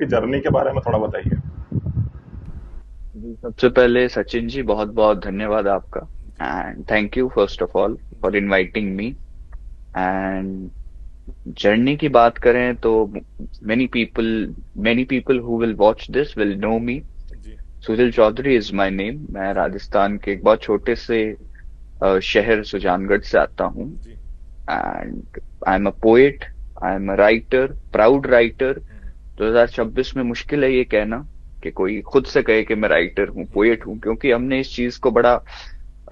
आपकी जर्नी के बारे में थोड़ा बताइए। जी, सबसे पहले सचिन जी बहुत बहुत धन्यवाद आपका। And thank you first of all for inviting me. And journey की बात करें तो many people many people who will watch this will know me. जी। Sunil Chaudhary is my name. मैं राजस्थान के एक बहुत छोटे से शहर सुजानगढ़ से आता हूँ। जी। And I am a poet, I am a writer, proud writer. 2026 में मुश्किल है ये कहना कि कोई खुद से कहे कि मैं राइटर हूँ, पोएट हूँ, क्योंकि हमने इस चीज को बड़ा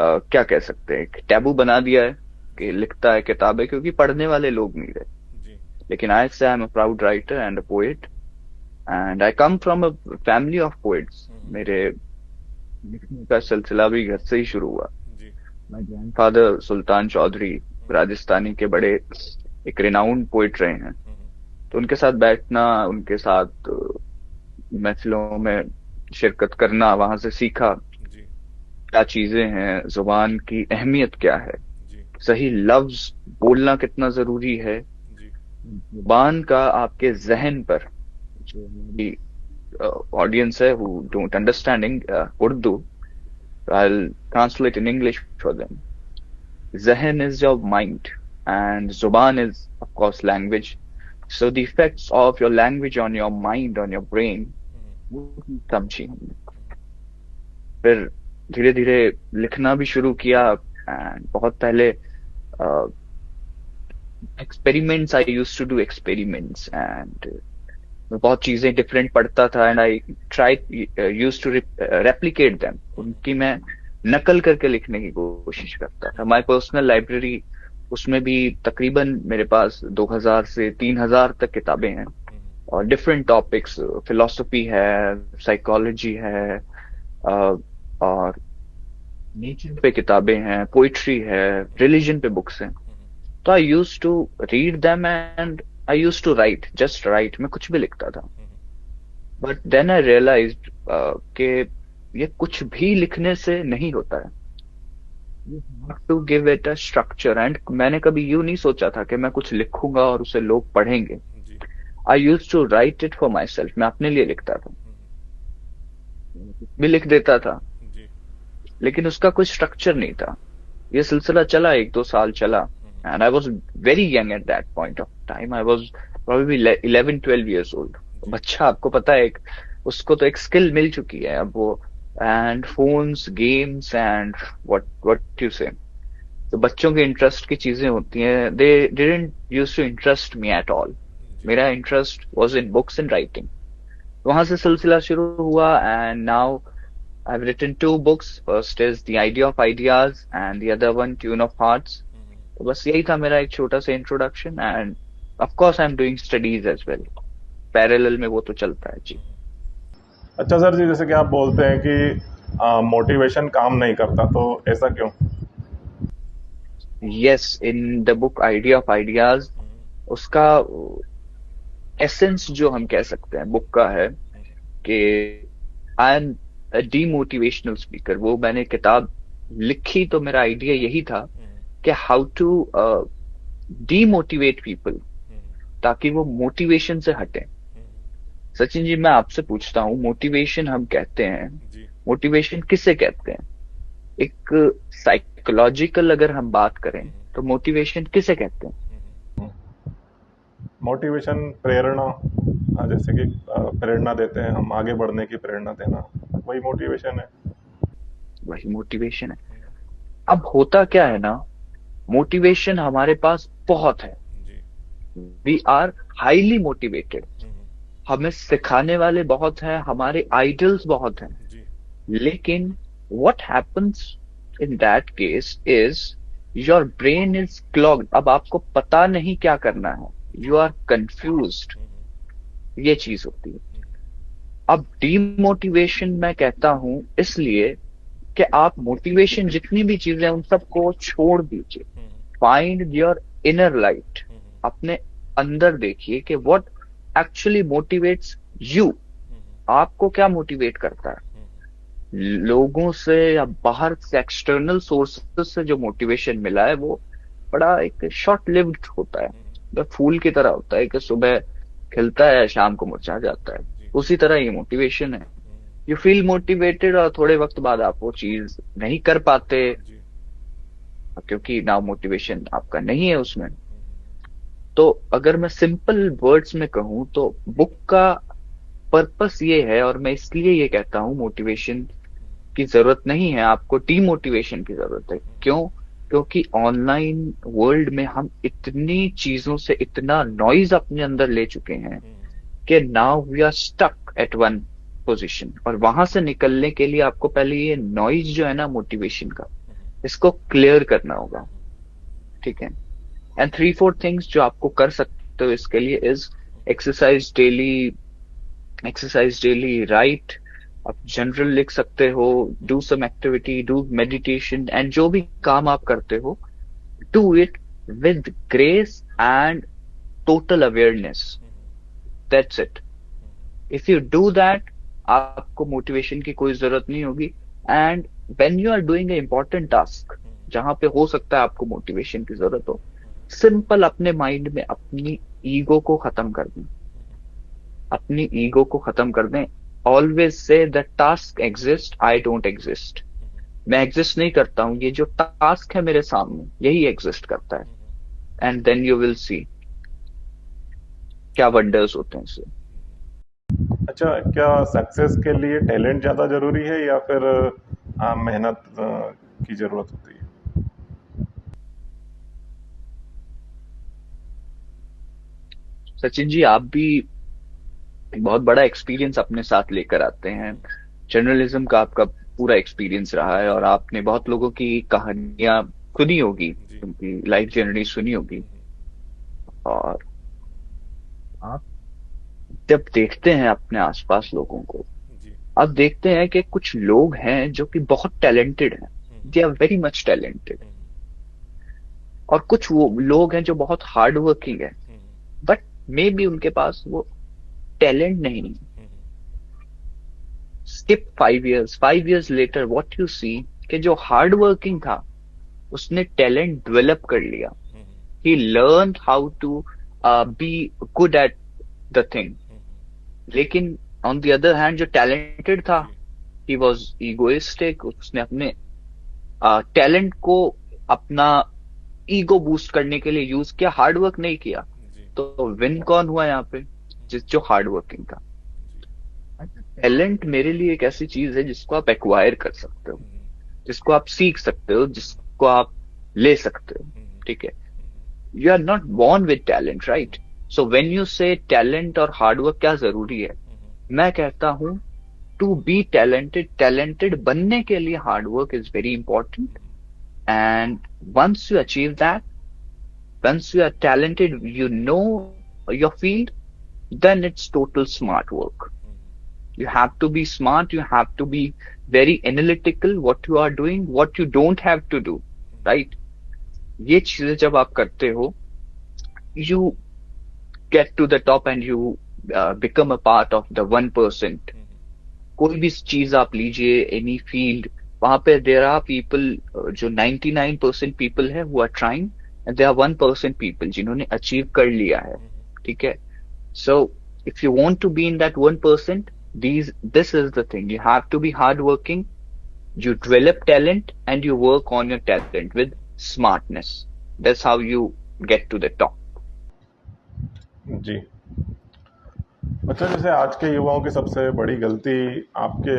क्या कह सकते हैं, एक टैबू बना दिया है कि जी। लिखता है किताबें, क्योंकि पढ़ने वाले लोग नहीं रहे। जी। लेकिन आई से आई am a proud writer and a poet. And I come from a family of poets. मेरे लिखने का सिलसिला भी घर से ही शुरू हुआ। जी। माय ग्रैंडफादर सुल्तान चौधरी राजस्थानी के बड़े एक रिनाउंड पोइट रहे हैं। तो उनके साथ बैठना, उनके साथ महफिलों में शिरकत करना, वहां से सीखा जी। क्या चीजें हैं, जुबान की अहमियत क्या है, जी। सही लफ्ज बोलना कितना जरूरी है, जी। जुबान का आपके जहन पर, जो मेरी ऑडियंस है who don't understanding Urdu, I translate in English for them. Zehen is your mind, and Zuban is, of course, language. So the effects of your language on your mind, on your brain, वो चीज़ समझी हमने। फिर धीरे धीरे लिखना भी शुरू किया। एंड बहुत पहले experiments, I use to do experiments. And मैं बहुत चीजें डिफरेंट पढ़ता था, and I try use to replicate them, उनकी मैं नकल करके लिखने की कोशिश करता था। माय पर्सनल लाइब्रेरी, उसमें भी तकरीबन मेरे पास 2000 से 3000 तक किताबें हैं, और डिफरेंट टॉपिक्स, फिलोसफी है, साइकोलॉजी है, और नेचर पे किताबें हैं, पोइट्री है, रिलीजन पे बुक्स हैं। तो I use to read them and I use to write, just write, मैं कुछ भी लिखता था। बट देन आई रियलाइज्ड कि ये कुछ भी लिखने से नहीं होता है, you have to give it a structure. And मैंने कभी यूं नहीं सोचा था कि मैं कुछ लिखूंगा और उसे लोग पढ़ेंगे। जी। I use to write it for myself, मैं अपने लिए लिखता था, कुछ भी लिख देता था, जी। लेकिन उसका कोई स्ट्रक्चर नहीं था। ये सिलसिला चला, 1-2 साल चला। And I was very young at that point of time. I was probably 11-12 years old। जी। बच्चा, आपको पता है, एक उसको तो एक स्किल मिल चुकी है अब वो। And phones, games and what you say, तो बच्चों के इंटरेस्ट की चीजें होती हैं, they didn't use to interest me at all. जी। मेरा interest was in books and writing. वहां से सिलसिला शुरू हुआ। And now I've written two books. First is The Idea of Ideas and the other one Tune of Hearts. तो बस यही था मेरा एक छोटा सा introduction. And of course I am doing studies as well, parallel में वो तो चलता है जी। अच्छा सर जी, जैसे कि आप बोलते हैं कि मोटिवेशन काम नहीं करता, तो ऐसा क्यों? Yes, in the book idea of ideas, उसका एसेंस जो हम कह सकते हैं बुक का है कि आई एम डीमोटिवेशनल स्पीकर। वो मैंने किताब लिखी तो मेरा आइडिया यही था कि हाउ टू डीमोटिवेट पीपल, ताकि वो मोटिवेशन से हटें। सचिन जी, मैं आपसे पूछता हूँ, मोटिवेशन हम कहते हैं, जी। मोटिवेशन किसे कहते हैं? एक साइकोलॉजिकल अगर हम बात करें तो मोटिवेशन किसे कहते हैं? मोटिवेशन प्रेरणा, जैसे कि प्रेरणा देते हैं हम आगे बढ़ने की, प्रेरणा देना, वही मोटिवेशन है। वही मोटिवेशन है। अब होता क्या है ना, मोटिवेशन हमारे पास बहुत है, जी। वी आर हाईली मोटिवेटेड, हमें सिखाने वाले बहुत हैं, हमारे आइडल्स बहुत हैं। जी। लेकिन what happens in that case is your brain is clogged। अब आपको पता नहीं क्या करना है, यू आर कंफ्यूज्ड, ये चीज होती है। अब डीमोटिवेशन मैं कहता हूं इसलिए कि आप मोटिवेशन जितनी भी चीजें हैं उन सबको छोड़ दीजिए। फाइंड योर इनर लाइट, अपने अंदर देखिए कि व्हाट एक्चुअली मोटिवेट्स यू। आपको क्या मोटिवेट करता है? लोगों से या बाहर से, एक्सटर्नल सोर्सेस से जो मोटिवेशन मिला है वो बड़ा एक शॉर्ट लिव्ड होता है, तो फूल की तरह होता है कि सुबह खिलता है, शाम को मुरझा जाता है। उसी तरह ये मोटिवेशन है। यू फील मोटिवेटेड और थोड़े वक्त बाद आप वो चीज नहीं कर पाते, क्योंकि नाउ मोटिवेशन आपका नहीं है उसमें। तो अगर मैं सिंपल वर्ड्स में कहूँ तो बुक का पर्पस ये है, और मैं इसलिए ये कहता हूँ मोटिवेशन की जरूरत नहीं है आपको, डीमोटिवेशन की जरूरत है। क्यों? क्योंकि ऑनलाइन वर्ल्ड में हम इतनी चीजों से इतना नॉइज अपने अंदर ले चुके हैं कि now we are stuck at one position, और वहां से निकलने के लिए आपको पहले ये नॉइज जो है ना मोटिवेशन का, इसको क्लियर करना होगा। ठीक है। एंड 3-4 थिंग्स जो आपको कर सकते हो इसके लिए is exercise daily, exercise daily, right, आप जनरल लिख सकते हो, do some activity, do meditation, and जो भी काम आप करते हो do it with grace and total awareness. That's it. If you do that, आपको मोटिवेशन की कोई जरूरत नहीं होगी। And when you are doing a important task जहां पे हो सकता है आपको मोटिवेशन की जरूरत हो, सिंपल अपने माइंड में अपनी ईगो को खत्म कर दें, अपनी ईगो को खत्म कर दें। Always say the task exist, I don't exist. मैं एग्जिस्ट नहीं करता हूं, ये जो टास्क है मेरे सामने यही एग्जिस्ट करता है। And then you will see क्या वंडर्स होते हैं इससे। अच्छा, क्या सक्सेस के लिए टैलेंट ज़्यादा ज़रूरी है या फिर मेहनत की ज़रूरत होती है? सचिन जी, आप भी एक बहुत बड़ा एक्सपीरियंस अपने साथ लेकर आते हैं। जर्नलिज्म का आपका पूरा एक्सपीरियंस रहा है, और आपने बहुत लोगों की कहानियां सुनी होगी, जी। उनकी लाइफ जर्नी सुनी होगी। और आप जब देखते हैं अपने आसपास लोगों को, जी। आप देखते हैं कि कुछ लोग हैं जो कि बहुत टैलेंटेड हैं, they are very much talented. और कुछ वो लोग हैं जो बहुत हार्ड वर्किंग है, बट मे बी उनके पास वो टैलेंट नहीं है। Skip 5 years, 5 years later what you see कि जो हार्ड वर्किंग था उसने टैलेंट डेवलप कर लिया। He learn how to be good at the thing. लेकिन ऑन द अदर हैंड जो टैलेंटेड था, ही वॉज ईगोइस्टिक, उसने अपने टैलेंट को अपना ईगो बूस्ट करने के लिए यूज किया, हार्ड वर्क नहीं किया। तो विन कौन हुआ यहाँ पे? जिस जो हार्ड वर्किंग था। टैलेंट मेरे लिए एक ऐसी चीज है जिसको आप एक्वायर कर सकते हो, जिसको आप सीख सकते हो, जिसको आप ले सकते हो। ठीक है। You are not born with talent, right? So when you say talent और हार्डवर्क क्या जरूरी है, मैं कहता हूं टू बी टैलेंटेड, टैलेंटेड बनने के लिए hard work is very important. And once you achieve that, once you are talented, you know your field, then it's total smart work. You have to be smart, you have to be very analytical what you are doing, what you don't have to do, right? ये चीजें जब आप करते हो, you get to the top and you become a part of the 1%. कोई भी चीज आप लीजिए, एनी फील्ड, वहां पे देर आर पीपल, जो 99% पीपल है वो are trying, and there are 1% people जिन्होंने अचीव कर लिया है। ठीक है। So if you want to be in that 1%, this is the thing. You have to be hardworking. You develop talent and you work on your talent with smartness. That's how you get to the top. जी। अच्छा, जैसे आज के युवाओं की सबसे बड़ी गलती आपके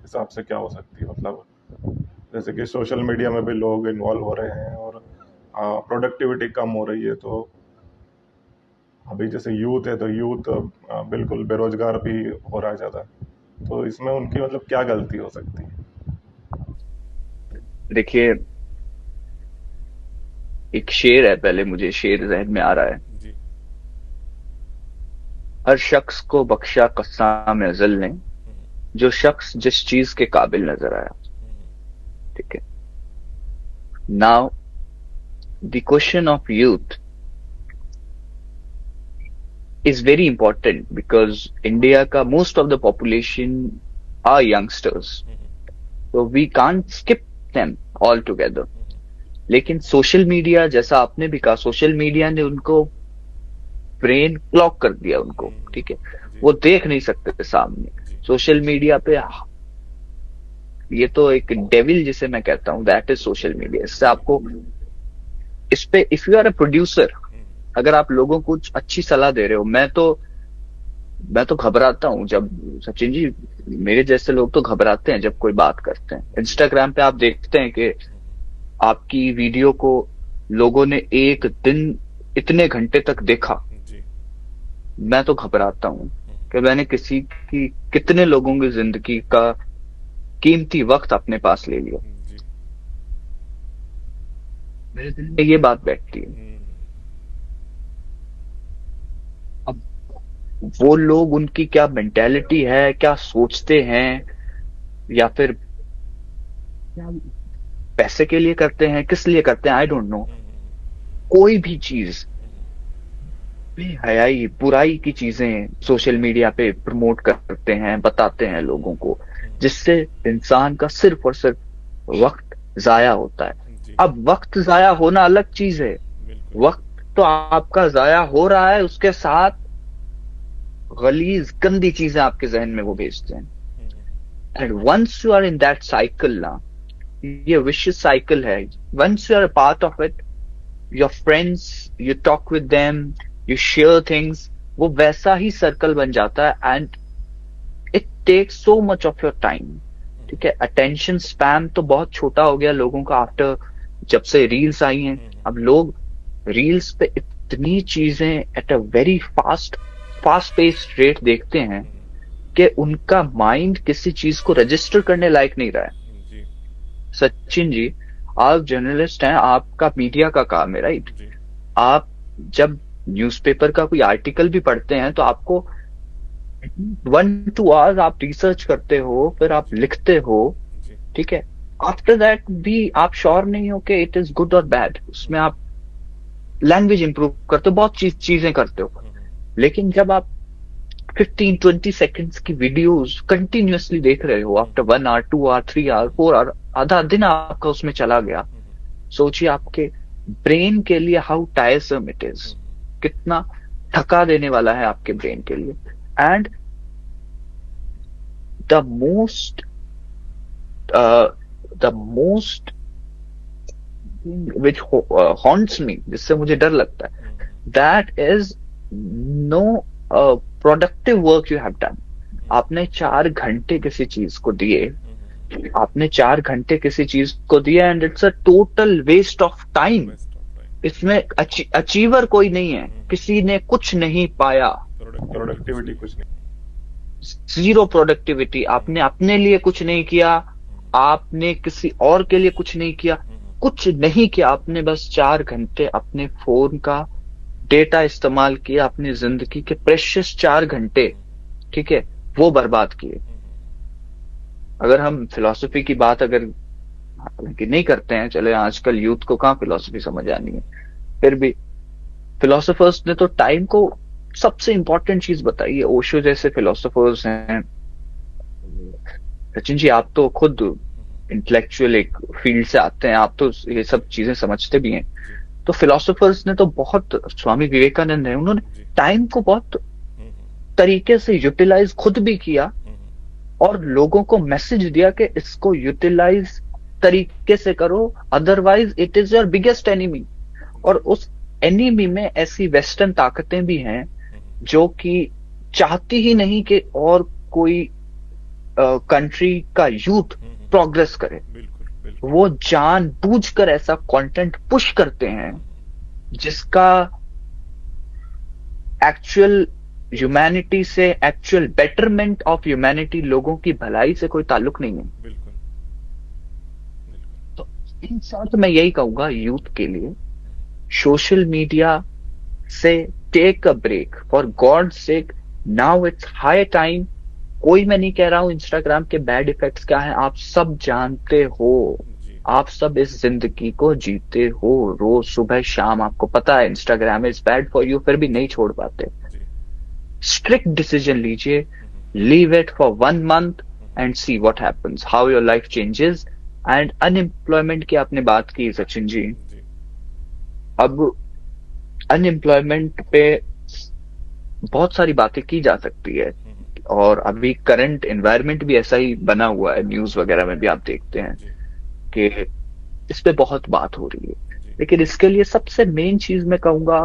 हिसाब से क्या हो सकती है? मतलब जैसे कि सोशल मीडिया में भी लोग इन्वॉल्व हो रहे हैं और प्रोडक्टिविटी कम हो रही है, तो अभी जैसे यूथ है तो यूथ बिल्कुल बेरोजगार भी हो रहा है ज़्यादा, तो इसमें उनकी मतलब क्या गलती हो सकती है? देखिए, एक शेर है, पहले मुझे शेर जहन में आ रहा है। जी। हर शख्स को बख्शा कस्साम अज़ल ने, जो शख्स जिस चीज के काबिल नजर आया। ठीक है। Now the question of youth is very important because India ka most of the population are youngsters, so we can't skip them altogether. लेकिन सोशल मीडिया, जैसा आपने भी कहा, सोशल मीडिया ने उनको ब्रेन क्लॉक कर दिया उनको, ठीक है, जी वो देख नहीं सकते थे सामने। जी सोशल मीडिया पे ये तो एक डेविल जिसे मैं कहता हूँ, दैट इज सोशल मीडिया। इससे जी आपको इस पे, if you are a producer, अगर आप लोगों को कुछ अच्छी सलाह दे रहे हो, मैं तो घबराता हूँ जब, सचिन जी, मेरे जैसे लोग तो घबराते हैं जब कोई बात करते हैं। जी इंस्टाग्राम पे आप देखते हैं कि आपकी वीडियो को लोगों ने एक दिन इतने घंटे तक देखा, जी मैं तो घबराता हूँ कि मैंने किसी की, कितने लोगों की जिंदगी का कीमती वक्त अपने पास ले लिया। जी मेरे दिल में ये बात बैठती है। अब वो लोग, उनकी क्या मेंटेलिटी है, क्या सोचते हैं, या फिर क्या पैसे के लिए करते हैं, किस लिए करते हैं, आई डोंट नो। कोई भी चीज, बेहयाई बुराई की चीजें सोशल मीडिया पे प्रमोट करते हैं, बताते हैं लोगों को, जिससे इंसान का सिर्फ और सिर्फ वक्त जाया होता है। जी अब वक्त जाया होना अलग चीज है, बिल्कुल वक्त तो आपका जाया हो रहा है, उसके साथ गलीज गंदी चीजें आपके जहन में वो भेजते हैं। And once you are in that cycle ना, ये विशियस साइकिल है, once you are a part of it, your friends, you talk with them, you share things, वो वैसा ही सर्कल बन जाता है। And it takes so much of your time, ठीक है। अटेंशन स्पैम तो बहुत छोटा हो गया लोगों का आफ्टर, जब से रील्स आई हैं। अब लोग रील्स पे इतनी चीजें at a very fast fast paced rate देखते हैं कि उनका माइंड किसी चीज को रजिस्टर करने लायक नहीं रहा है। जी सचिन जी, आप जर्नलिस्ट हैं, आपका मीडिया का काम है, राइट? जी आप जब न्यूज़पेपर का कोई आर्टिकल भी पढ़ते हैं तो आपको 1-2 आवर्स आप रिसर्च करते हो, फिर आप जी लिखते हो, जी ठीक है। आफ्टर दैट भी आप श्योर नहीं हो कि इट इज गुड और बैड, उसमें आप लैंग्वेज इंप्रूव करते हो, बहुत चीजें करते हो। लेकिन जब आप 15-20 सेकेंड्स की वीडियोस कंटिन्यूअसली देख रहे हो, after 1 hour, 2 hour, 3 hour, 4 hour, आधा दिन आपका उसमें चला गया, सोचिए आपके ब्रेन के लिए हाउ टायरसम इट इज, कितना थका देने वाला है आपके ब्रेन के लिए। And the most the most which haunts me, जिससे मुझे डर लगता है, that is no productive work you have done. आपने 4 घंटे किसी चीज को दिए, आपने 4 घंटे किसी चीज को दिया, and it's a total waste of time. Best of time इसमें अचीवर कोई नहीं है, किसी ने कुछ नहीं पाया, प्रोडक्टिविटी कुछ नहीं जीरो प्रोडक्टिविटी। आपने अपने लिए कुछ नहीं किया, आपने किसी और के लिए कुछ नहीं किया, कुछ नहीं किया। आपने बस 4 घंटे अपने फोन का डेटा इस्तेमाल किया, अपनी जिंदगी के प्रेशियस 4 घंटे, ठीक है, वो बर्बाद किए। अगर हम फिलॉसफी की बात, अगर हालांकि नहीं करते हैं, चले, आजकल यूथ को कहाँ फिलॉसफी समझ आनी है, फिर भी फिलोसोफर्स ने तो टाइम को सबसे इंपॉर्टेंट चीज बताई है। ओशो जैसे फिलोसोफर्स हैं। सचिन जी, आप तो खुद इंटेलेक्चुअल एक फील्ड से आते हैं, आप तो ये सब चीजें समझते भी हैं। जी तो फिलोसोफर्स ने तो बहुत, स्वामी विवेकानंद है, उन्होंने जी टाइम को बहुत तरीके से यूटिलाइज खुद भी किया, और लोगों को मैसेज दिया कि इसको यूटिलाइज तरीके से करो, otherwise it is your biggest enemy. और उस एनिमी में ऐसी वेस्टर्न ताकतें भी हैं जो कि चाहती ही नहीं कि और कोई कंट्री का यूथ प्रोग्रेस करे। बिल्कुल बिल्कुल वो जानबूझकर ऐसा कंटेंट पुश करते हैं जिसका एक्चुअल ह्यूमैनिटी से, एक्चुअल बेटरमेंट ऑफ ह्यूमैनिटी, लोगों की भलाई से कोई ताल्लुक नहीं है। बिल्कुल तो इन शॉर्ट मैं यही कहूंगा यूथ के लिए, सोशल मीडिया से take a break, for God sake, now it's high time. कोई मैं नहीं कह रहा हूं इंस्टाग्राम के बैड इफेक्ट्स क्या हैं, आप सब जानते हो, जी आप सब इस जिंदगी को जीते हो, रोज सुबह शाम आपको पता है Instagram is bad for you, फिर भी नहीं छोड़ पाते। जी स्ट्रिक्ट डिसीजन लीजिए, leave it for 1 month and see what happens, how your life changes. And unemployment की आपने बात की सचिन जी, जी अब अनएम्प्लॉयमेंट पे बहुत सारी बातें की जा सकती है। और अभी करंट एनवायरनमेंट भी ऐसा ही बना हुआ है, न्यूज वगैरह में भी आप देखते हैं जी कि इस पे बहुत बात हो रही है। जी लेकिन इसके लिए सबसे मेन चीज मैं कहूंगा,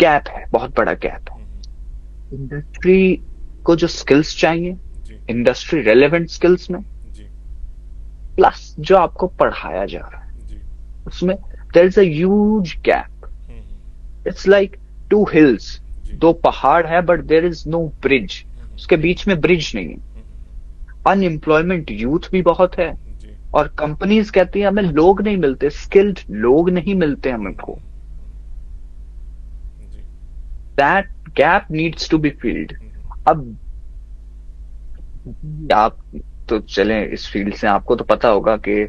गैप है, बहुत बड़ा गैप है। इंडस्ट्री को जो स्किल्स चाहिए, जी इंडस्ट्री रेलेवेंट स्किल्स में, जी प्लस जो आपको पढ़ाया जा रहा है जी उसमें, there is a huge gap. It's like two hills, जी दो पहाड़ है but there is no bridge, उसके बीच में ब्रिज नहीं है। अनएम्प्लॉयमेंट यूथ भी बहुत है, जी और कंपनीज कहती है हमें लोग नहीं मिलते, स्किल्ड लोग नहीं मिलते हमको। जी that gap needs to be filled. अब आप तो चलें इस फील्ड से, आपको तो पता होगा कि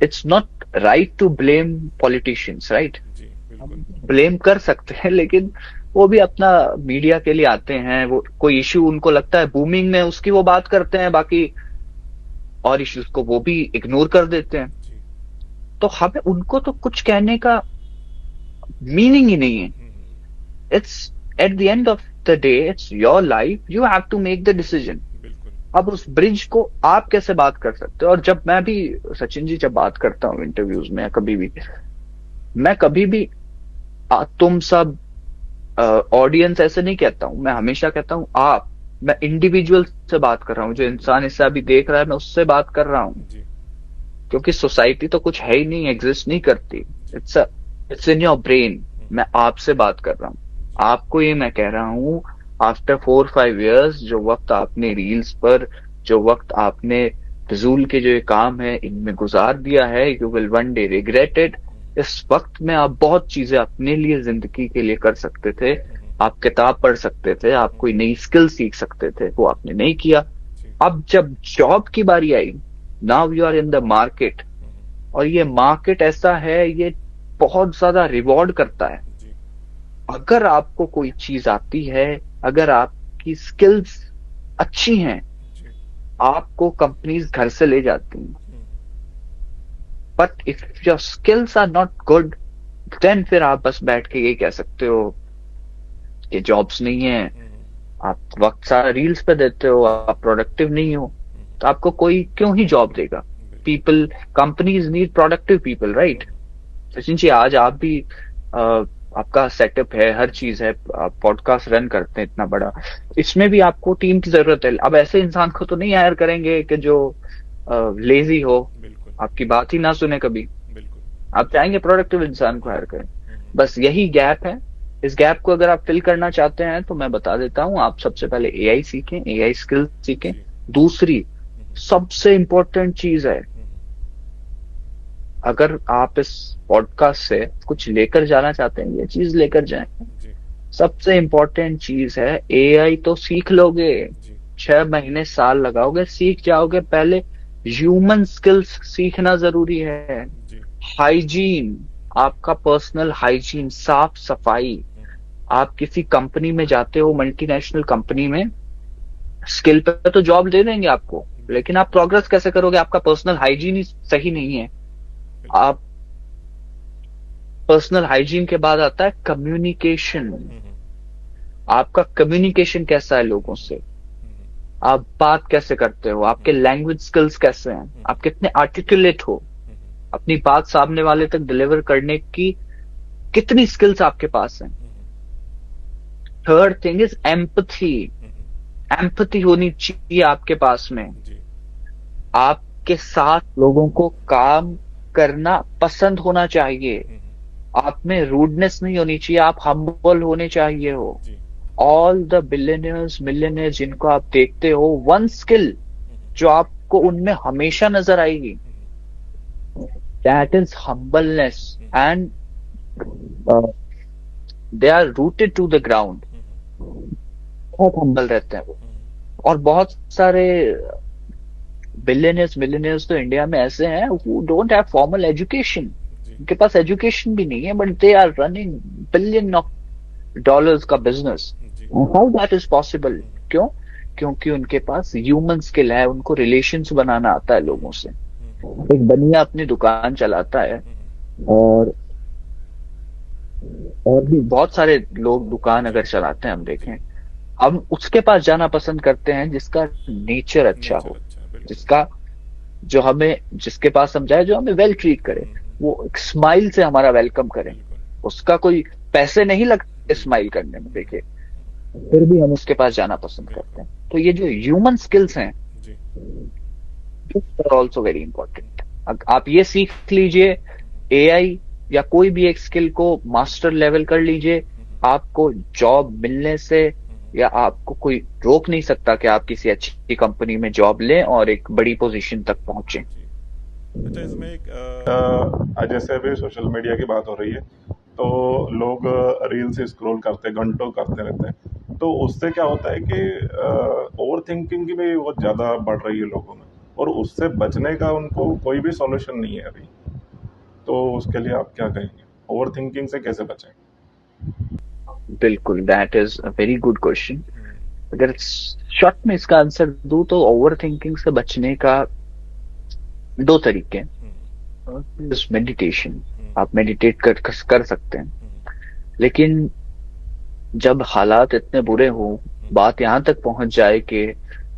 it's not right to blame politicians, right? जी बिल्कुल। हम ब्लेम कर सकते हैं, लेकिन वो भी अपना मीडिया के लिए आते हैं, वो कोई इश्यू उनको लगता है बूमिंग में, उसकी वो बात करते हैं, बाकी और इश्यूज को वो भी इग्नोर कर देते हैं। जी तो हमें उनको तो कुछ कहने का मीनिंग ही नहीं है। It's at the end of the day it's your life, you have to make the decision. बिल्कुल। अब उस ब्रिज को आप कैसे बात कर सकते हो? और जब मैं भी, सचिन जी, जब बात करता हूँ इंटरव्यूज में, कभी भी मैं कभी भी तुम सब ऑडियंस ऐसे नहीं कहता हूं, मैं हमेशा कहता हूं आप। मैं इंडिविजुअल से बात कर रहा हूं, जो इंसान इसे अभी देख रहा है, मैं उससे बात कर रहा हूं। जी क्योंकि सोसाइटी तो कुछ है ही नहीं, एग्जिस्ट नहीं करती। It's it's in your brain. मैं आपसे बात कर रहा हूं, आपको ये मैं कह रहा हूं, आफ्टर 4-5 years, जो वक्त आपने रील्स पर, जो वक्त आपने फिजूल के जो ये काम है इनमें गुजार दिया है, you will one day regret it. इस वक्त में आप बहुत चीजें अपने लिए, जिंदगी के लिए कर सकते थे। आप किताब पढ़ सकते थे, आप कोई नई स्किल सीख सकते थे, वो आपने नहीं किया। जी अब जब जॉब की बारी आई, now you are in the market, और ये मार्केट ऐसा है, ये बहुत ज्यादा रिवॉर्ड करता है। जी अगर आपको कोई चीज आती है, अगर आपकी स्किल्स अच्छी हैं, जी आपको कंपनीज घर से ले जाती हैं। But if your skills are not good, then फिर आप बस बैठ के ये कह सकते हो कि जॉब्स नहीं है, आप वक्त सारा रील्स पे देते हो, आप प्रोडक्टिव नहीं हो, तो आपको कोई क्यों ही जॉब देगा? People, companies need productive people, right? Sachin जी, आज आप भी आपका सेटअप है, हर चीज है, आप पॉडकास्ट रन करते हैं इतना बड़ा, इसमें भी आपको टीम की जरूरत है। अब ऐसे इंसान को तो नहीं हायर करेंगे कि जो लेजी हो, बिल्कुल आपकी बात ही ना सुने कभी। बिल्कुल। आप चाहेंगे प्रोडक्टिव इंसान को हायर करें। बस यही गैप है। इस गैप को अगर आप फिल करना चाहते हैं तो मैं बता देता हूं, आप सबसे पहले एआई सीखें, एआई स्किल सीखें। जी दूसरी सबसे इंपॉर्टेंट चीज है, अगर आप इस पॉडकास्ट से कुछ लेकर जाना चाहते हैं, ये चीज लेकर जाएं। जी सबसे इंपॉर्टेंट चीज है, एआई तो सीख लोगे, जी 6 महीने साल लगाओगे, सीख जाओगे, पहले ह्यूमन स्किल्स सीखना जरूरी है। जी हाइजीन, आपका पर्सनल हाइजीन, साफ सफाई। आप किसी कंपनी में जाते हो, मल्टीनेशनल कंपनी में, स्किल पे तो जॉब दे देंगे आपको, लेकिन आप प्रोग्रेस कैसे करोगे? आपका पर्सनल हाइजीन ही सही नहीं है। बिल्कुल। आप, पर्सनल हाइजीन के बाद आता है कम्युनिकेशन। आपका कम्युनिकेशन कैसा है लोगों से? आप बात कैसे करते हो? आपके लैंग्वेज स्किल्स कैसे हैं? आप कितने आर्टिकुलेट हो? अपनी बात सामने वाले तक डिलीवर करने की कितनी स्किल्स आपके पास हैं? Third thing is empathy. Empathy होनी चाहिए आपके पास में। जी आपके साथ लोगों को काम करना पसंद होना चाहिए। आप में रूडनेस नहीं होनी चाहिए, आप हम्बल होने चाहिए हो। जी ऑल द बिलियनियर्स, मिलियनियर्स जिनको आप देखते हो, वन स्किल जो आपको उनमें हमेशा नजर आएगी, that is humbleness. And they are rooted to the ground. बहुत हम्बल रहते हैं वो। और बहुत सारे बिलियनियर्स, मिलियनियर्स तो इंडिया में ऐसे हैं who don't have formal education, जी उनके पास एजुकेशन भी नहीं है, but they are running billion of dollars का बिजनेस। जी हाउ दैट इज पॉसिबल? क्यों? क्योंकि उनके पास ह्यूमन स्किल है, उनको रिलेशंस बनाना आता है लोगों से। एक बनिया अपनी दुकान चलाता है, और भी बहुत सारे लोग दुकान अगर चलाते हैं हम देखें, हम उसके पास जाना पसंद करते हैं जिसका नेचर अच्छा नेचर हो, अच्छा है, बिल्कुल। जिसका जो हमें जिसके पास हम जाए जो हमें वेल ट्रीट करे, वो एक स्माइल से हमारा वेलकम करे। बिल्कुल। उसका कोई पैसे नहीं लगते जी। स्माइल करने में, देखिए, फिर भी हम उसके पास जाना पसंद बिल्कुल। करते हैं। तो ये जो ह्यूमन स्किल्स हैं, जी। Are also very important. आप ये सीख लीजिए, एआई या कोई भी एक स्किल को मास्टर लेवल कर लीजिए, आपको जॉब मिलने से या आपको कोई रोक नहीं सकता कि आप किसी अच्छी कंपनी में जॉब लें और एक बड़ी पोजीशन तक पहुंचे। जी। अच्छा, इसमें एक जैसे अभी सोशल मीडिया की बात हो रही है, तो लोग रील्स स्क्रॉल करते घंटों करते रहते हैं, तो उससे क्या होता है कि ओवर थिंकिंग की भी बहुत ज़्यादा बढ़ रही है लोगों में, और उससे बचने का उनको कोई भी सॉल्यूशन नहीं है अभी। तो उसके लिए आप क्या कहेंगे, ओवर थिंकिंग से कैसे बचें? बिल्कुल, that is a very good question. अगर शॉर्ट में इसका आंसर दूं तो ओवर थिंकिंग से बचने का दो तरीके हैं। मेडिटेशन, आप मेडिटेट कर सकते हैं, लेकिन जब हालात इतने बुरे हों, बात यहां तक पहुंच जाए कि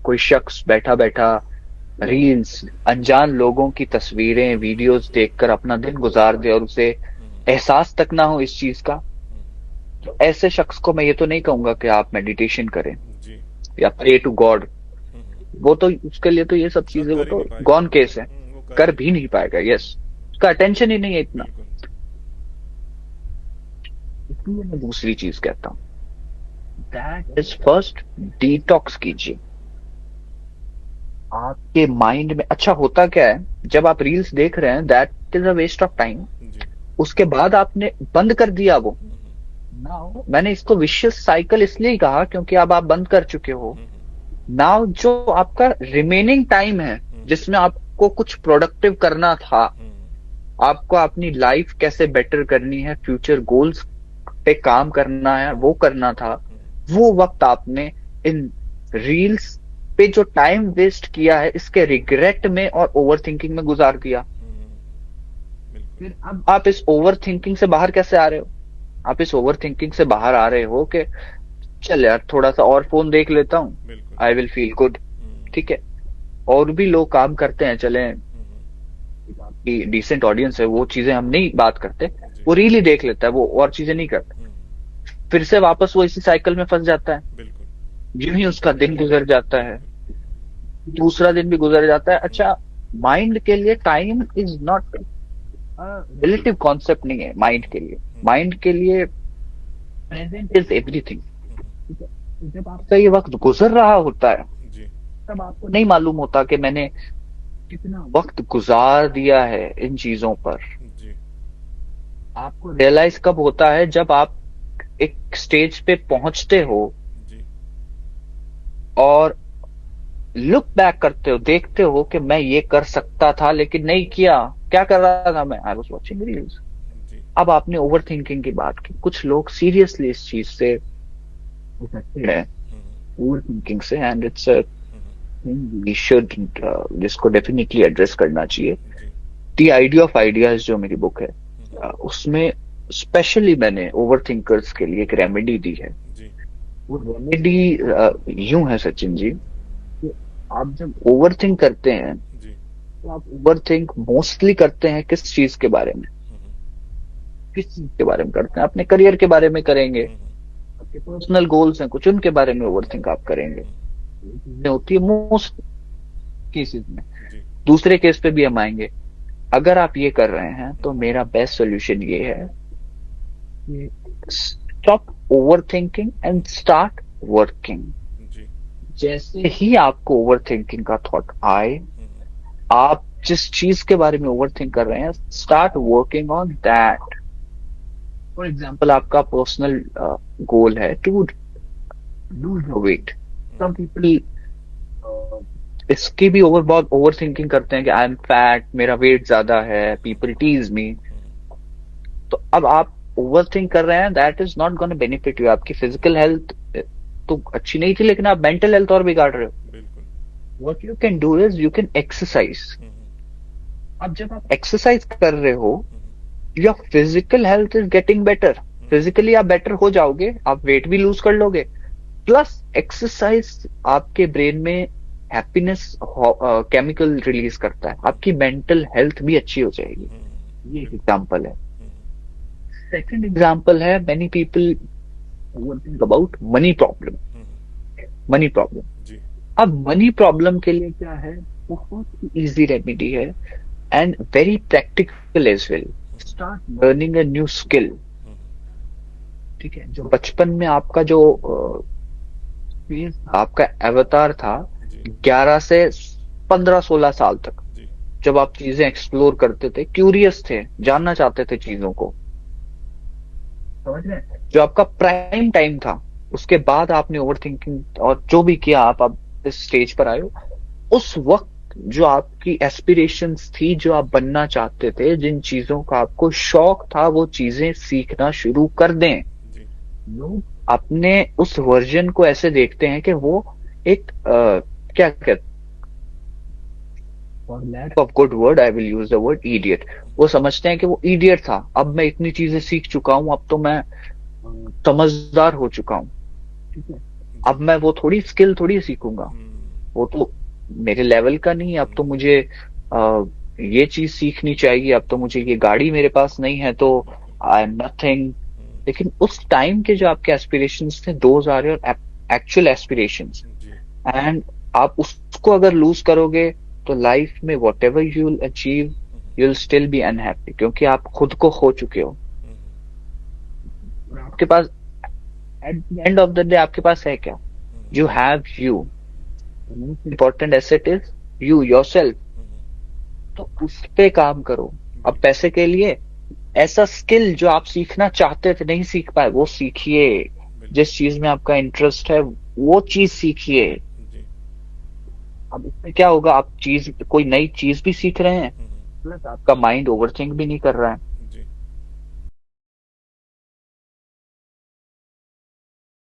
कोई शख्स बैठा बैठा रील्स, अनजान लोगों की तस्वीरें, वीडियोस देखकर अपना दिन गुजार दे और उसे एहसास तक ना हो इस चीज का, तो ऐसे शख्स को मैं ये तो नहीं कहूंगा कि आप मेडिटेशन करें जी। या प्रे टू गॉड। वो तो उसके लिए तो ये सब और चीजें वो कर ही तो नहीं पाएगा। गॉन केस है, वो कर ही कर नहीं भी नहीं पाएगा। पाएगा। यस, उसका अटेंशन ही नहीं है इतना। बिल्कुल। इसलिए मैं दूसरी चीज कहता हूँ, दैट इज फर्स्ट, डिटॉक्स कीजिए आपके माइंड में। अच्छा होता क्या है, जब आप रील्स देख रहे हैं, that is a waste of time. जी। उसके बाद आपने बंद कर दिया वो, नाउ मैंने इसको विशियस साइकिल इसलिए कहा क्योंकि अब आप बंद कर चुके हो। नाउ जो आपका रिमेनिंग टाइम है जिसमें आपको कुछ प्रोडक्टिव करना था, आपको अपनी लाइफ कैसे बेटर करनी है, फ्यूचर गोल्स पे काम करना है, वो करना था, वो वक्त आपने इन रील्स पे जो टाइम वेस्ट किया है इसके रिग्रेट में और ओवर थिंकिंग में गुजार दिया। बिल्कुल। फिर अब आप इस ओवर थिंकिंग से बाहर कैसे आ रहे हो? आप इस ओवर थिंकिंग से बाहर आ रहे हो कि चल यार थोड़ा सा और फोन देख लेता हूँ, बिल्कुल। I will feel good. ठीक है, और भी लोग काम करते हैं, चले कि डिसेंट ऑडियंस है, वो चीजें हम नहीं बात करते, जी। वो रील ही देख लेता है, वो और चीजें नहीं करता, फिर से वापस वो इसी साइकिल में फंस जाता है। बिल्कुल। यूं ही उसका दिन गुजर जाता है, दूसरा दिन भी गुजर जाता है। अच्छा, माइंड के लिए time is not relative concept नहीं है। माइंड के लिए, माइंड के लिए प्रेजेंट इज एवरीथिंग। जब आपका ये वक्त गुजर रहा होता है, जी। तब आपको नहीं मालूम होता कि मैंने कितना वक्त गुजार दिया है इन चीजों पर। जी। आपको रियलाइज कब होता है, जब आप एक स्टेज पे पहुंचते हो जी। और लुक बैक करते हो, देखते हो कि मैं ये कर सकता था लेकिन नहीं किया। क्या कर रहा था मैं? I was watching reels. जी। अब आपने ओवर थिंकिंग की बात की, कुछ लोग सीरियसली इस चीज से अफेक्टेड है, ओवर थिंकिंग से, एंड इट्स वी शुड जिसको डेफिनेटली एड्रेस करना चाहिए। जी। द आइडिया ऑफ आइडियाज जो मेरी बुक है, उसमें स्पेशली मैंने ओवर थिंकर्स के लिए एक रेमेडी दी है। जी। वो रेमेडी यूं है सचिन जी, कि आप जब ओवर थिंक करते हैं जी। तो आप ओवर थिंक मोस्टली करते हैं किस चीज के बारे में? किस चीज के बारे में करते हैं? अपने करियर के बारे में करेंगे, आपके पर्सनल गोल्स हैं कुछ, उनके बारे में ओवर थिंक आप करेंगे। ये चीजें होती है मोस्ट केसेस में। जी। दूसरे केस पे भी हम आएंगे। अगर आप ये कर रहे हैं तो मेरा बेस्ट सोल्यूशन ये है, stop over thinking and start working. जी। जैसे ही आपको ओवर थिंकिंग का थॉट आए, आप जिस चीज के बारे में ओवर थिंक कर रहे हैं, start working on that. For example, आपका पर्सनल गोल है to lose weight. Some people इसकी भी बहुत ओवर थिंकिंग करते हैं कि आई एम फैट, मेरा वेट ज्यादा है, पीपल टीज मी। तो अब आप ओवर थिंक कर रहे हैं, that is not gonna benefit you. आपकी फिजिकल हेल्थ तो अच्छी नहीं थी, लेकिन आप मेंटल हेल्थ और बिगाड़ रहे हो। बिल्कुल। What you can do is you can exercise. अब जब आप एक्सरसाइज कर रहे हो, your physical health is getting better. Physically आप बेटर हो जाओगे, आप वेट भी लूज कर लोगे, प्लस एक्सरसाइज आपके ब्रेन में हैप्पीनेस केमिकल रिलीज करता है, आपकी मेंटल हेल्थ भी अच्छी हो जाएगी। ये एक एग्जांपल है। सेकंड एग्जांपल है, many people think about money problem. Money problem, जी अब मनी प्रॉब्लम के लिए क्या है, बहुत इजी रेमेडी है and very practical as well. Start learning a new skill. ठीक है, जो बचपन में आपका जो आपका अवतार था, जी 11 से 15-16 साल तक, जी जब आप चीजें एक्सप्लोर करते थे, क्यूरियस थे, जानना चाहते थे चीजों को, समझ रहे हैं, जो आपका प्राइम टाइम था। उसके बाद आपने ओवर थिंकिंग और जो भी किया, आप इस स्टेज पर आए हो। उस वक्त जो आपकी एस्पिरेशंस थी, जो आप बनना चाहते थे, जिन चीजों का आपको शौक था, वो चीजें सीखना शुरू कर दें। जी लोग अपने उस वर्जन को ऐसे देखते हैं कि वो एक क्या कहते, for lack of good word I will use the word idiot. वो समझते हैं कि वो इडियट था, अब मैं इतनी चीजें सीख चुका हूं, अब तो मैं समझदार हो चुका हूं। ठीक है, अब मैं वो थोड़ी स्किल थोड़ी सीखूंगा, वो तो मेरे लेवल का नहीं है, अब तो मुझे ये चीज सीखनी चाहिए, अब तो मुझे ये गाड़ी मेरे पास नहीं है तो आई एम नथिंग। लेकिन उस टाइम के जो आपके एस्पिरेशंस थे, those are your actual aspirations. जी एंड आप उसको अगर लूज करोगे तो लाइफ में whatever you will achieve, you will still be unhappy, क्योंकि आप खुद को खो चुके हो। और आपके पास at the end of the day आपके पास है क्या? You have you. Most important asset is you yourself. तो उस पे काम करो। अब पैसे के लिए ऐसा स्किल जो आप सीखना चाहते थे, नहीं सीख पाए, वो सीखिए। जिस चीज में आपका इंटरेस्ट है, वो चीज सीखिए। जी अब इसमें क्या होगा, आप चीज कोई नई चीज भी सीख रहे हैं, प्लस आपका माइंड ओवरथिंक भी नहीं कर रहा है। जी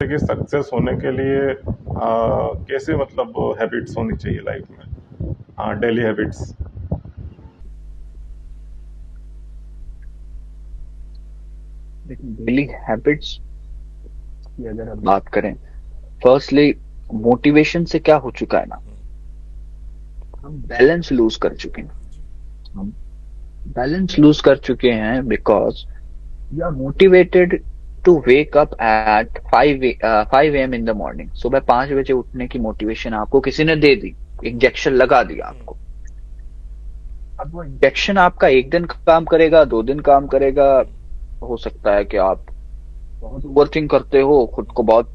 कि सक्सेस होने के लिए कैसे मतलब हैबिट्स होनी चाहिए लाइफ में, डेली हैबिट्स। डेली हैबिट्स की अगर हम बात करें, फर्स्टली मोटिवेशन से क्या हो चुका है ना, हम बैलेंस लूज कर चुके हैं। हम बैलेंस लूज कर चुके हैं because you are motivated to wake up at 5 AM in the morning. सुबह 5 बजे उठने की मोटिवेशन आपको किसी ने दे दी, इंजेक्शन लगा दिया आपको। अब वो इंजेक्शन आपका 1 दिन काम करेगा, 2 दिन काम करेगा, हो सकता है कि आप बहुत ओवरथिंक करते हो, खुद को बहुत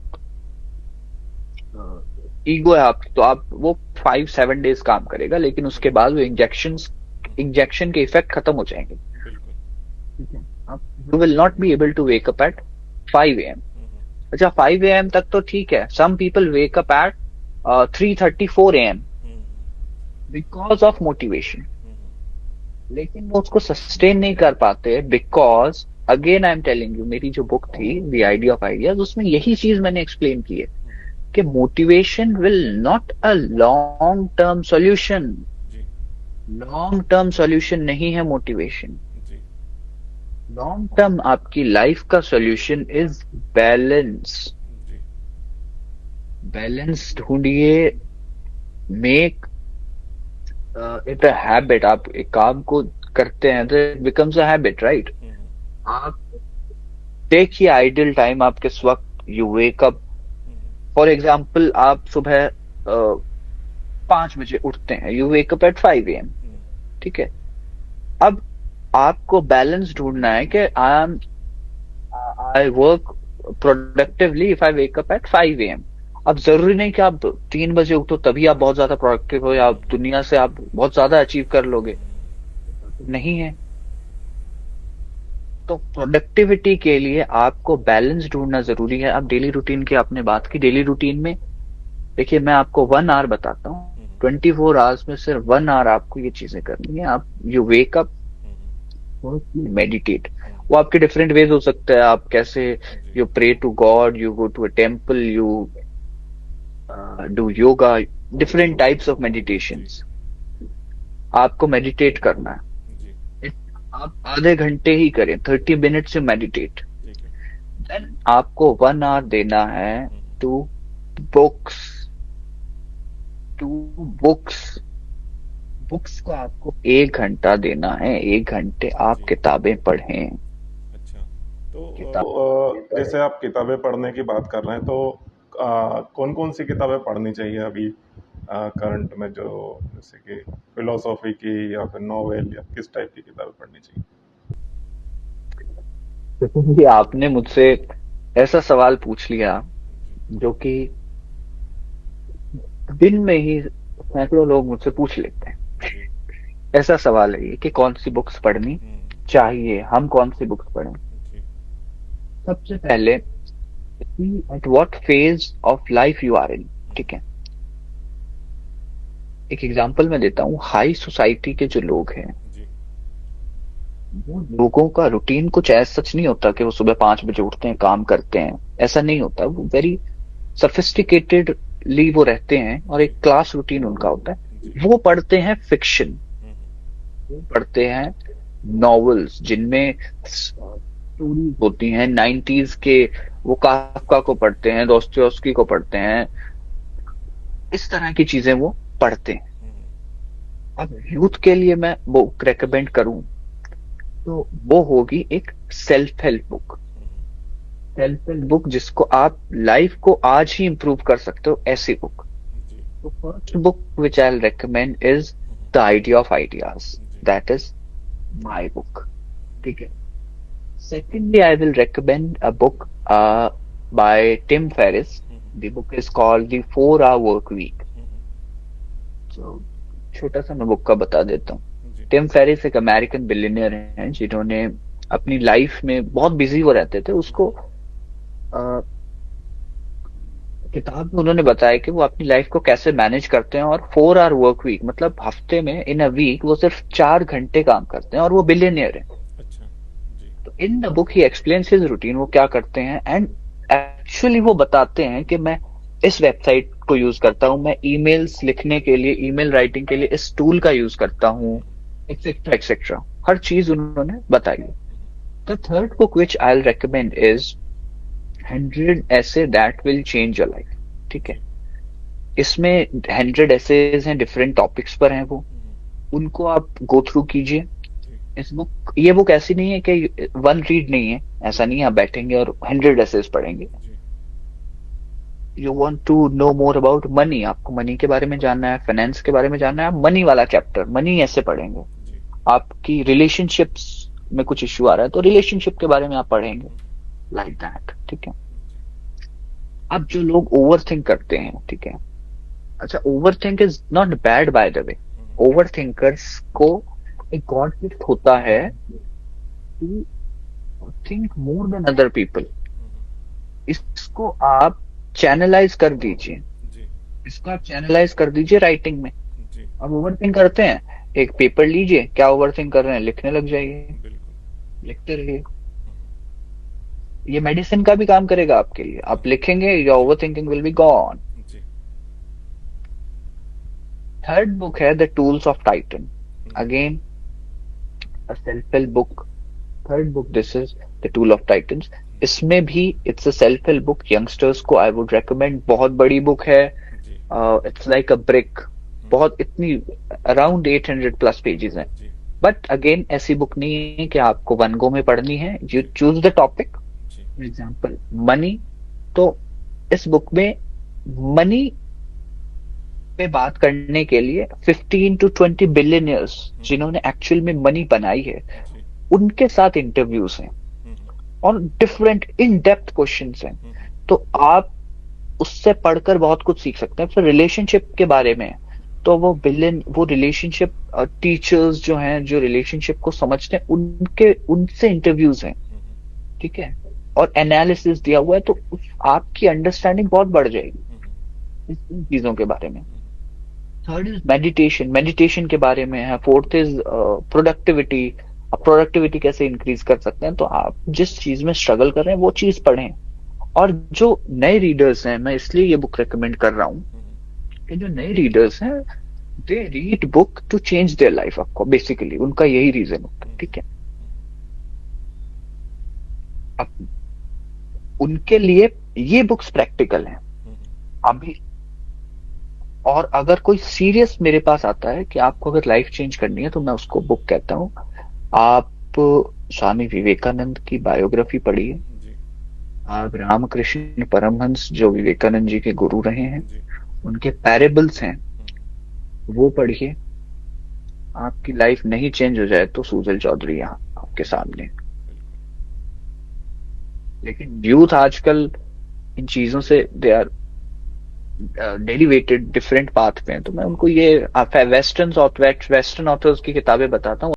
ईगो है आपकी, तो आप वो 5-7 डेज काम करेगा, लेकिन उसके बाद वो इंजेक्शन के इफेक्ट खत्म हो जाएंगे। बिल्कुल you will not be able to wake up at 5 AM। अच्छा, 5 AM तक तो ठीक है, some people wake up at 3:30-4 AM because of motivation. लेकिन वो उसको सस्टेन नहीं कर पाते because again I am telling you, मेरी जो बुक थी द आइडिया ऑफ आइडियाज, उसमें यही चीज मैंने एक्सप्लेन की है कि motivation will not a long term solution. जी लॉन्ग टर्म सॉल्यूशन नहीं है मोटिवेशन। जी लॉन्ग टर्म आपकी लाइफ का सॉल्यूशन इज बैलेंस। जी बैलेंस ढूंढिए, मेक इट अ हैबिट। आप एक काम को करते हैं तो it becomes a habit, right? आप देखिए आइडियल टाइम आप किस वक्त you wake up. For example, आप सुबह 5 बजे उठते हैं, you wake up at 5 AM। ठीक है, अब आपको बैलेंस ढूंढना है कि I work productively if I wake up at 5 AM। अब जरूरी नहीं कि आप 3 बजे उठो तभी आप बहुत ज्यादा प्रोडक्टिव हो, या आप दुनिया से आप बहुत ज्यादा अचीव कर लोगे, नहीं है। तो प्रोडक्टिविटी के लिए आपको बैलेंस ढूंढना जरूरी है। अब डेली रूटीन की आपने बात की, डेली रूटीन में देखिए मैं आपको 1 आवर बताता हूँ, 24 आवर्स में सिर्फ 1 आवर आपको ये चीजें करनी है। आप यू वेक अप, मेडिटेट। वो आपके डिफरेंट वेज हो सकते हैं, आप कैसे, you pray to God, you go to a temple, you do yoga, different types of meditations. आपको मेडिटेट करना है, जी आप आधे घंटे ही करें, 30 मिनट से मेडिटेट। ठीक है देन आपको 1 आवर देना है two books two books books को आपको 1 घंटा देना है, 1 घंटे आप जी। किताबें पढ़ें। अच्छा, तो किताब जैसे आप किताबें पढ़ने की बात कर रहे हैं तो कौन कौन सी किताबें पढ़नी चाहिए अभी करंट में, जो जैसे कि फिलोसॉफी की या फिर नॉवेल, या किस टाइप की किताबें पढ़नी चाहिए? क्योंकि आपने मुझसे ऐसा सवाल पूछ लिया जो कि दिन में ही सैकड़ों लोग मुझसे पूछ लेते हैं। जी। ऐसा सवाल है ये कि कौन सी बुक्स पढ़नी हम्म। चाहिए, हम कौन सी बुक्स पढ़ें। जी। सबसे पहले at what phase of life you are in. ठीक है, एक एग्जांपल मैं देता हूँ। हाई सोसाइटी के जो लोग हैं, जी। वो लोगों का रूटीन कुछ ऐसा सच नहीं होता कि वो सुबह 5 बजे उठते हैं, काम करते हैं। ऐसा नहीं होता। वो वेरी सफिस्टिकेटेडली वो रहते हैं और जी। एक क्लास रूटीन उनका होता जी। है। वो पढ़ते हैं फिक्शन, हम्म। वो पढ़ते हैं नॉवेल्स जिनमें स्टोरीज होती हैं 90s के। वो काफका को पढ़ते हैं, दोस्तोयेव्स्की को पढ़ते हैं। इस तरह की चीजें वो पढ़ते हैं। हम्म। अब यूथ के लिए मैं बुक रेकमेंड करूं तो वो होगी एक self help book. Self help book जिसको आप लाइफ को आज ही इंप्रूव कर सकते हो, ऐसी बुक। जी। तो first book which I recommend is the idea of ideas. जी। That is my book. ठीक है। Secondly, I will recommend a book by Tim Ferriss. The book is called The 4 Hour Work Week. So, छोटा सा मैं book का बता देता हूँ। जी। टिम फेरिस एक अमेरिकन बिलियनियर हैं जिन्होंने अपनी लाइफ में बहुत बिजी वो रहते थे। उसको किताब में उन्होंने बताया कि वो अपनी लाइफ को कैसे मैनेज करते हैं। और 4 Hour वर्क वीक मतलब हफ्ते में, इन अ वीक वो सिर्फ 4 घंटे काम करते हैं और वो बिलियनियर है। अच्छा। जी। तो in the book he explains his routine, वो क्या करते हैं। एंड एक्चुअली वो बताते हैं कि मैं इस वेबसाइट को यूज करता हूं, मैं ईमेल्स लिखने के लिए, ईमेल राइटिंग के लिए इस टूल का यूज करता हूं, एक्सेट्रा एक्सेट्रा। हर चीज उन्होंने बताई। The third book which I recommend is 100 ऐसे that will change your life. ठीक है, इसमें 100 ऐसेज हैं, डिफरेंट टॉपिक्स पर हैं वो। उनको आप गो थ्रू कीजिए। ये बुक ऐसी नहीं है कि वन रीड नहीं है, ऐसा नहीं है आप बैठेंगे और 100 एसेस पढ़ेंगे। You want to know more about money, आपको मनी के बारे में जानना है, फाइनेंस के बारे में जानना है, आप मनी वाला चैप्टर, मनी ऐसे पढ़ेंगे। आपकी रिलेशनशिप्स में कुछ इश्यू आ रहा है तो रिलेशनशिप के बारे में आप पढ़ेंगे, लाइक दैट। ठीक है। अब जो लोग ओवर थिंक करते हैं, ठीक है, अच्छा, over think is not bad by the way. Over thinkers को एक गॉड गिफ्ट होता है to think more than other people. इसको आप चैनलाइज कर दीजिए, इसको आप चैनलाइज कर दीजिए राइटिंग में। अब ओवर थिंक करते हैं, एक पेपर लीजिए, क्या ओवर थिंक कर रहे हैं, लिखने लग जाइए, लिखते रहिए। ये मेडिसिन का भी काम करेगा आपके लिए। आप लिखेंगे, your overthinking will be gone. Third book है the tools of Titan, again a self help book. Third book this is the tool of Titans. इसमें भी it's a self help book, youngsters को I would recommend. बहुत बड़ी book है, it's like a brick. बहुत इतनी around 800 plus pages हैं। But again ऐसी बुक नहीं है कि आपको वन गो में पढ़नी है। You choose the topic, for example money. तो इस बुक में मनी पे बात करने के लिए 15 to 20 बिलियनियर्स जिन्होंने एक्चुअल में मनी बनाई है, उनके साथ इंटरव्यूज हैं और डिफरेंट इन डेप्थ क्वेश्चंस हैं। तो आप उससे पढ़कर बहुत कुछ सीख सकते हैं। फिर रिलेशनशिप के बारे में, तो वो रिलेशनशिप टीचर्स जो हैं, जो रिलेशनशिप को समझते हैं, उनसे इंटरव्यूज हैं। ठीक है, और एनालिसिस दिया हुआ है, तो आपकी अंडरस्टैंडिंग बहुत बढ़ जाएगी इन चीजों के बारे में। थर्ड इज मेडिटेशन, मेडिटेशन के बारे में है। फोर्थ इज प्रोडक्टिविटी, आप प्रोडक्टिविटी कैसे इंक्रीज कर सकते हैं। तो आप जिस चीज में स्ट्रगल कर रहे हैं वो चीज पढ़ें। और जो नए रीडर्स हैं, मैं इसलिए ये बुक रेकमेंड कर रहा हूं कि जो नए रीडर्स हैं, they read book to change their life. आपको बेसिकली उनका यही रीजन होता है। ठीक है, अब उनके लिए ये बुक्स प्रैक्टिकल हैं। अभी और अगर कोई सीरियस मेरे पास आता है कि आपको अगर लाइफ चेंज करनी है तो मैं उसको बुक कहता हूँ। आप स्वामी विवेकानंद की बायोग्राफी पढ़िए। जी आप रामकृष्ण परमहंस जो विवेकानंद जी के गुरु रहे हैं जी। उनके पैरेबल्स हैं वो पढ़िए। आपकी लाइफ नहीं चेंज हो जाए तो सूजल चौधरी यहाँ आपके सामने। लेकिन यूथ आजकल इन चीजों से they are derivated different path पे हैं, तो मैं उनको ये वेस्टर्न ऑथर्स की किताबें बताता हूँ।